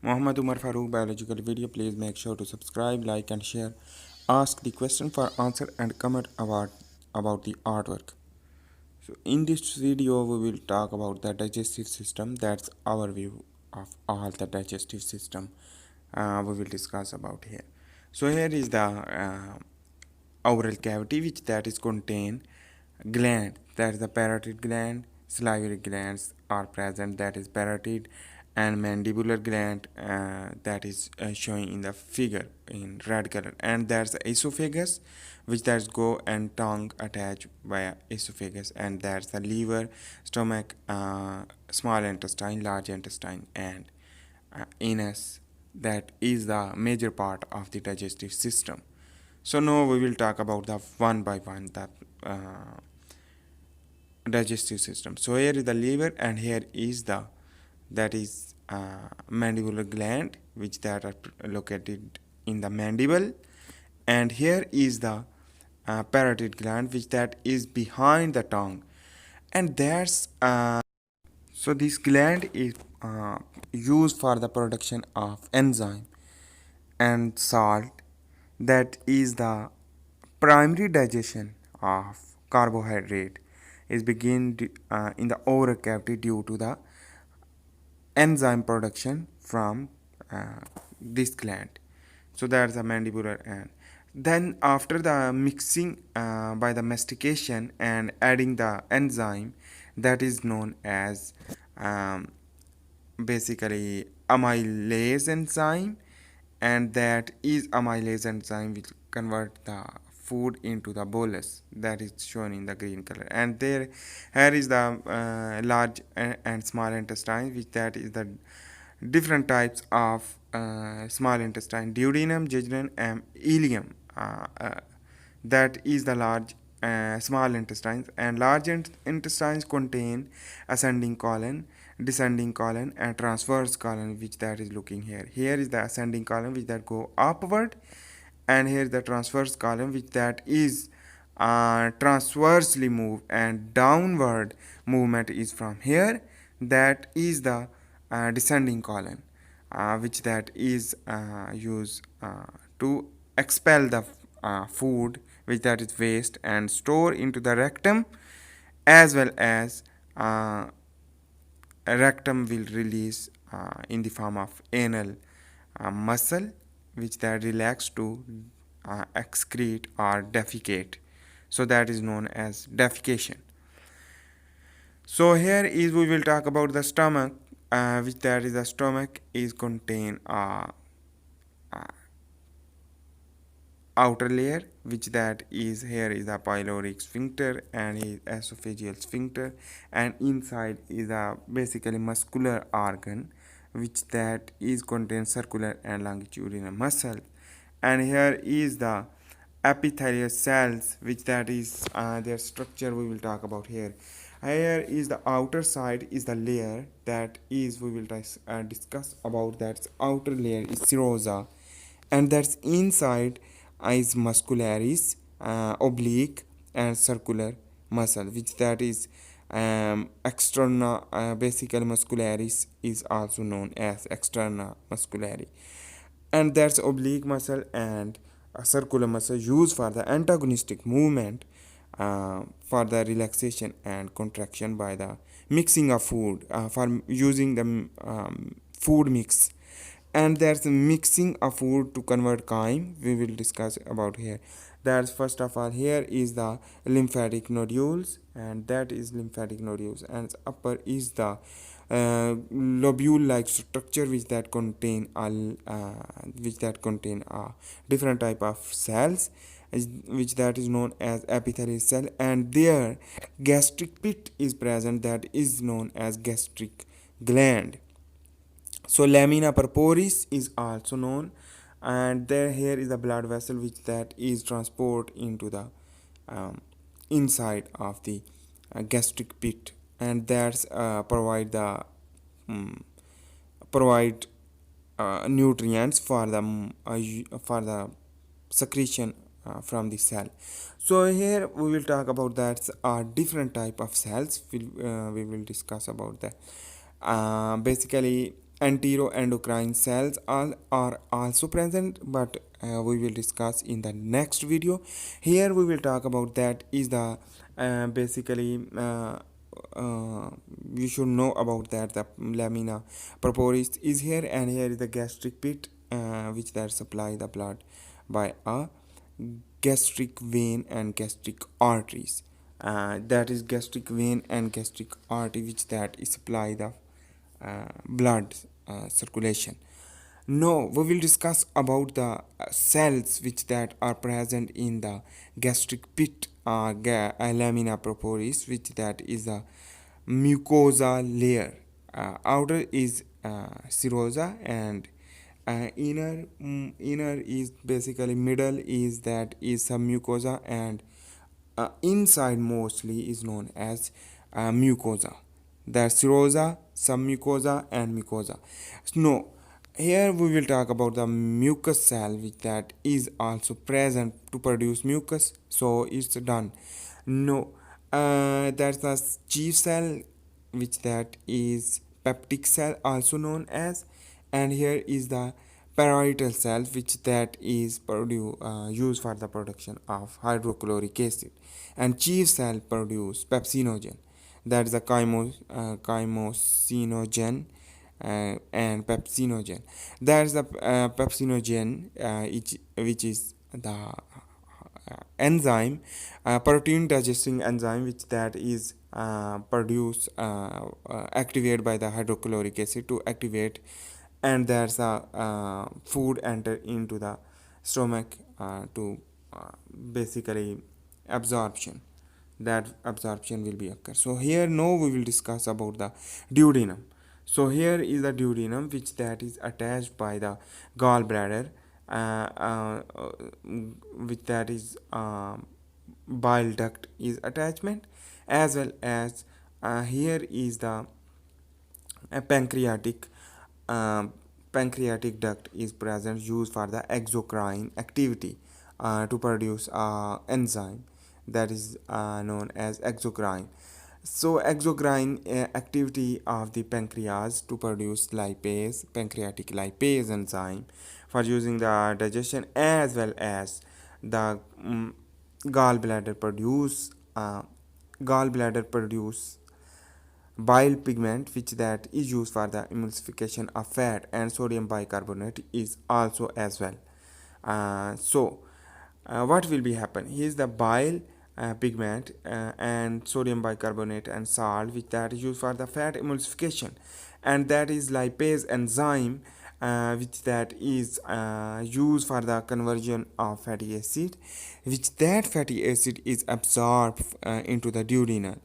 Muhammad Umar Farooq Biological Video. Please make sure to subscribe, like and share. Ask the question for answer and comment about the artwork. So in this video we will talk about the digestive system. That's our view of all the digestive system we will discuss about here. So here is the oral cavity which that is contain gland, that is the parotid gland, salivary glands are present, that is parotid, and mandibular gland that is showing in the figure in red color, and there's the esophagus which that's go and tongue attached via esophagus, and that's the liver, stomach, small intestine, large intestine, and anus, that is the major part of the digestive system. So now we will talk about the one by one the digestive system. So here is the liver, and here is the that is mandibular gland which that are located in the mandible, and here is the parotid gland which that is behind the tongue, and that's so this gland is used for the production of enzyme and salt, that is the primary digestion of carbohydrate is begin in the oral cavity due to the enzyme production from this gland. So that's the mandibular, and then after the mixing by the mastication and adding the enzyme, that is known as um, basically amylase enzyme, and that is amylase enzyme which convert the food into the bolus, that is shown in the green color, and there here is the large and small intestine which that is the different types of small intestine: duodenum, jejunum, and ileum, that is the large small intestines, and large intestines contain ascending colon, descending colon, and transverse colon which that is looking here. Here is the ascending colon which that go upward, and here is the transverse colon which that is transversely move, and downward movement is from here, that is the descending colon which that is used to expel the food which that is waste and store into the rectum, as well as rectum will release in the form of anal muscle which that relax to excrete or defecate. So that is known as defecation. So here is we will talk about the stomach, which that is the stomach is contain outer layer which that is here is the pyloric sphincter and is esophageal sphincter, and inside is a basically muscular organ which that is contain circular and longitudinal muscle, and here is the epithelial cells which that is their structure we will talk about here. Here is the outer side is the layer that is we will discuss about, that outer layer is serosa, and that's inside is muscularis, oblique, and circular muscle which that is externa, basically muscularis is also known as externa musculari, and that's oblique muscle and circular muscle used for the antagonistic movement, for the relaxation and contraction by the mixing of food, for using the food mix, and there's mixing of food to convert chyme we will discuss about here. That's first of all here is the lymphatic nodules, and that is lymphatic nodules, and upper is the lobule like structure which that contain different type of cells which that is known as epithelial cell, and there gastric pit is present, that is known as gastric gland. So lamina purpuris is also known, and there here is the blood vessel which that is transport into the inside of the gastric pit, and that's provide nutrients for the secretion from the cell. So here we will talk about that different type of cells we will discuss about that. Basically enteroendocrine cells are also present, but we will discuss in the next video. Here we will talk about that is the basically you should know about that the lamina propria is here, and here is the gastric pit which that supply the blood by a gastric vein and gastric arteries. That is gastric vein and gastric artery which that is supply the blood circulation. No, we will discuss about the cells which that are present in the gastric pit, lamina propria, which that is a mucosa layer. Outer is serosa, and inner is basically middle is that is some mucosa, and inside mostly is known as mucosa. That's serosa, submucosa, and mucosa. No, here we will talk about the mucus cell, which that is also present to produce mucus. So it's done. No, that's the chief cell, which that is peptic cell, also known as, and here is the parietal cell, which that is used for the production of hydrochloric acid, and chief cell produce pepsinogen, that is a chymosinogen and pepsinogen. That is the pepsinogen which is the enzyme, protein digesting enzyme, which that is produced activated by the hydrochloric acid to activate, and there's a food enter into the stomach to basically absorption. That absorption will be occur. So here now we will discuss about the duodenum. So here is the duodenum, which that is attached by the gallbladder, which that is bile duct is attachment, as well as here is the pancreatic uh, pancreatic duct is present, used for the exocrine activity to produce enzyme that is known as exocrine. So exocrine activity of the pancreas to produce lipase, pancreatic lipase enzyme for using the digestion, as well as the gallbladder produce uh, gallbladder produce bile pigment, which that is used for the emulsification of fat, and sodium bicarbonate is also as well. What will be happen? Here is the bile pigment and sodium bicarbonate and salt, which that is used for the fat emulsification, and that is lipase enzyme, which that is used for the conversion of fatty acid, which that fatty acid is absorbed into the duodenal,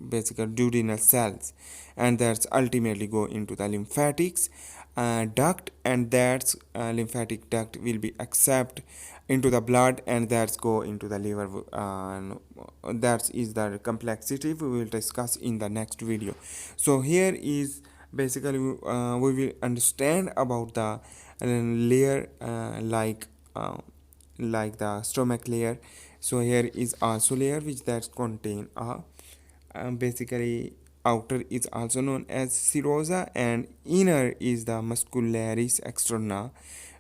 basically duodenal cells, and that's ultimately go into the lymphatics duct, and that lymphatic duct will be accept into the blood, and that's go into the liver. That is the complexity we will discuss in the next video. So here is basically we will understand about the layer like the stomach layer. So here is also layer which that contain basically outer is also known as serosa, and inner is the muscularis externa,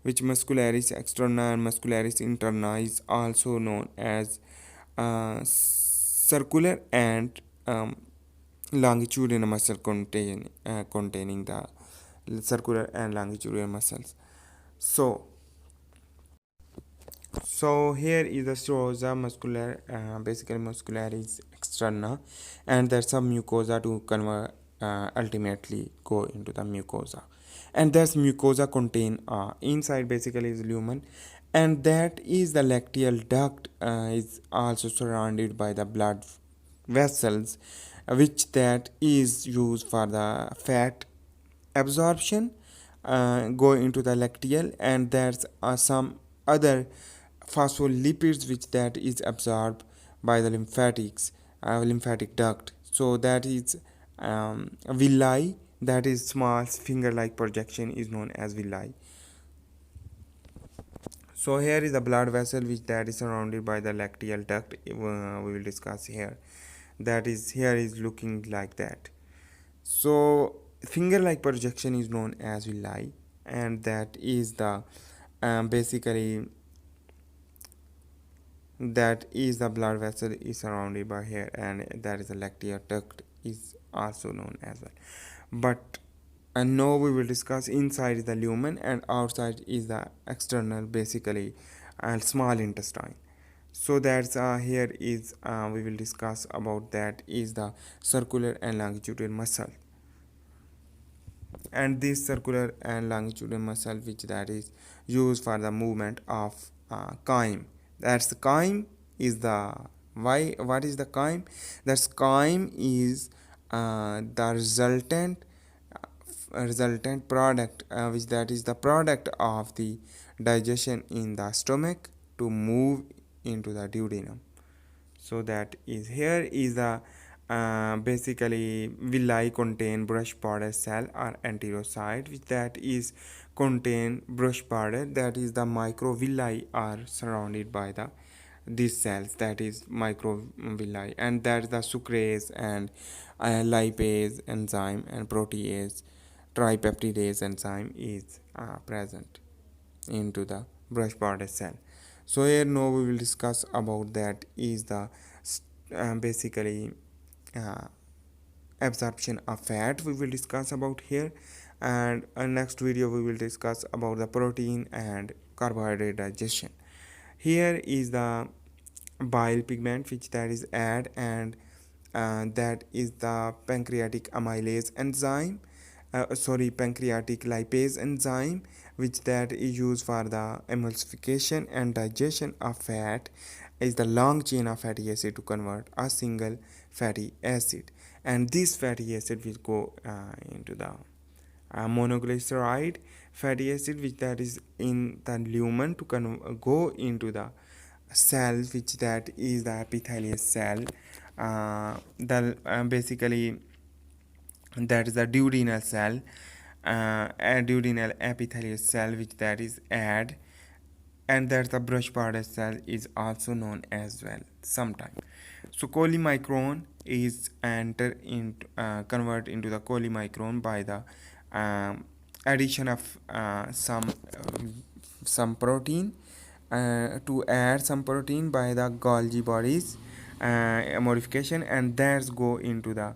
which muscularis externa and muscularis interna is also known as circular and longitudinal muscle containing the circular and longitudinal muscles. So here is the serosa muscular, basically muscularis externa, and that's a mucosa to convert ultimately go into the mucosa, and that's mucosa contain inside basically is lumen, and that is the lacteal duct is also surrounded by the blood vessels, which that is used for the fat absorption go into the lacteal, and there's some other phospholipids which that is absorbed by the lymphatic duct. So that is villi, that is small finger like projection is known as villi. So here is the blood vessel which that is surrounded by the lacteal duct. We will discuss here. That is here is looking like that. So finger-like projection is known as villi, and that is the basically that is the blood vessel is surrounded by hair, and that is the lacteal duct is also known as well. But and now we will discuss inside is the lumen and outside is the external basically and small intestine. So that's here is we will discuss about that is the circular and longitudinal muscle, and this circular and longitudinal muscle which that is used for the movement of chyme. That's the chyme is the why what is the chyme? That's chyme is the resultant product which that is the product of the digestion in the stomach to move into the duodenum. So that is here is the basically villi contain brush border cell or enterocyte which that is contain brush border, that is the microvilli are surrounded by the these cells, that is microvilli, and that's the sucrase and lipase enzyme and protease tripeptidase enzyme is present into the brush border cell. So here now we will discuss about that is the basically uh, absorption of fat we will discuss about here, and next video we will discuss about the protein and carbohydrate digestion. Here is the bile pigment which that is add, and that is the pancreatic amylase enzyme, pancreatic lipase enzyme which that is used for the emulsification and digestion of fat, is the long chain of fatty acid to convert a single fatty acid, and this fatty acid will go into the monoglyceride fatty acid which that is in the lumen to go into the cell which that is the epithelial cell, the basically that is the duodenal cell, a duodenal epithelial cell which that is add, and that the brush border cell is also known as well sometime. So chylomicron is enter in convert into the chylomicron by the addition of some protein, to add some protein by the Golgi bodies modification, and that's go into the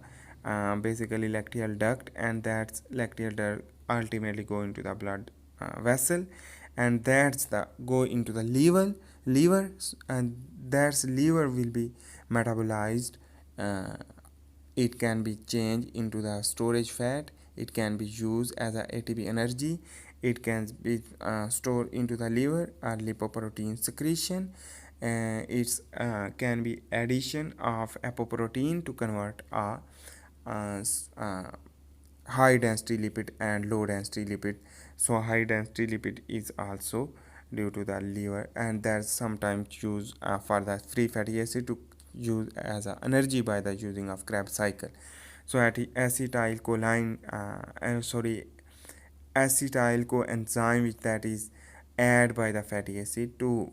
basically lacteal duct, and that's lacteal duct ultimately go into the blood vessel, and that's the go into the liver, and that's liver will be metabolized. uh, it can be changed into the storage fat, it can be used as a ATP energy, it can be stored into the liver or lipoprotein secretion. It's can be addition of apoprotein to convert a uh, high density lipid and low density lipid. So high density lipid is also due to the liver, and that's sometimes used for the free fatty acid to use as a energy by the using of Krebs cycle. So acetylcholine acetyl coenzyme which that is add by the fatty acid to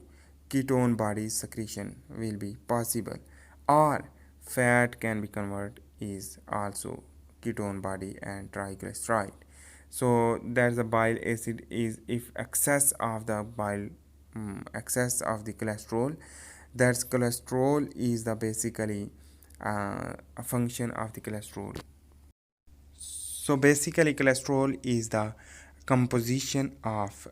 ketone body secretion will be possible, or fat can be converted is also ketone body and triglyceride. So there's a bile acid is if excess of the bile excess of the cholesterol, that's cholesterol is the basically a function of the cholesterol. So basically cholesterol is the composition of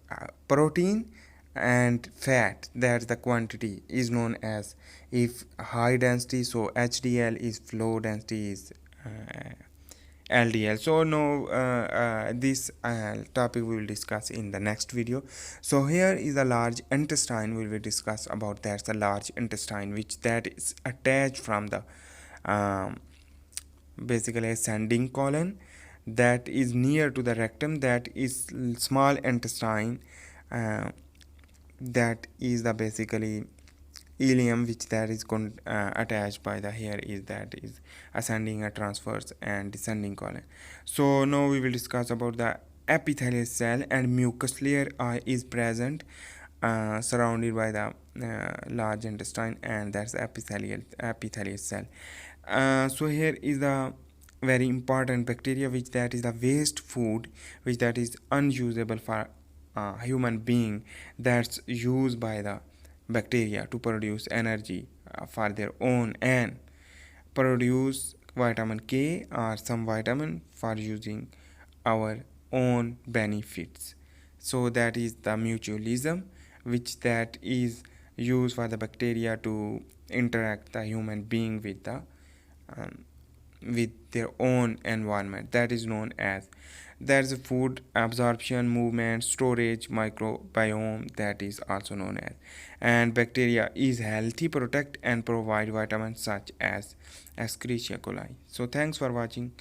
protein and fat, that's the quantity is known as, if high density so HDL is low density is LDL. So no this topic we will discuss in the next video. So here is the large intestine we will discuss about, that's the large intestine which that is attached from the um, basically ascending colon, that is near to the rectum, that is small intestine, uh, that is the basically ileum which that is attached by the hair, is that is ascending a transverse and descending colon. So now we will discuss about the epithelial cell, and mucus layer is present surrounded by the large intestine, and that's epithelial cell. So here is the very important bacteria which that is the waste food which that is unusable for human being, that's used by the bacteria to produce energy for their own and produce vitamin K or some vitamin for using our own benefits. So that is the mutualism which that is used for the bacteria to interact the human being um, with their own environment, that is known as, there's a food absorption, movement, storage, microbiome, that is also known as. And bacteria is healthy, protect and provide vitamins such as Escherichia coli. So thanks for watching.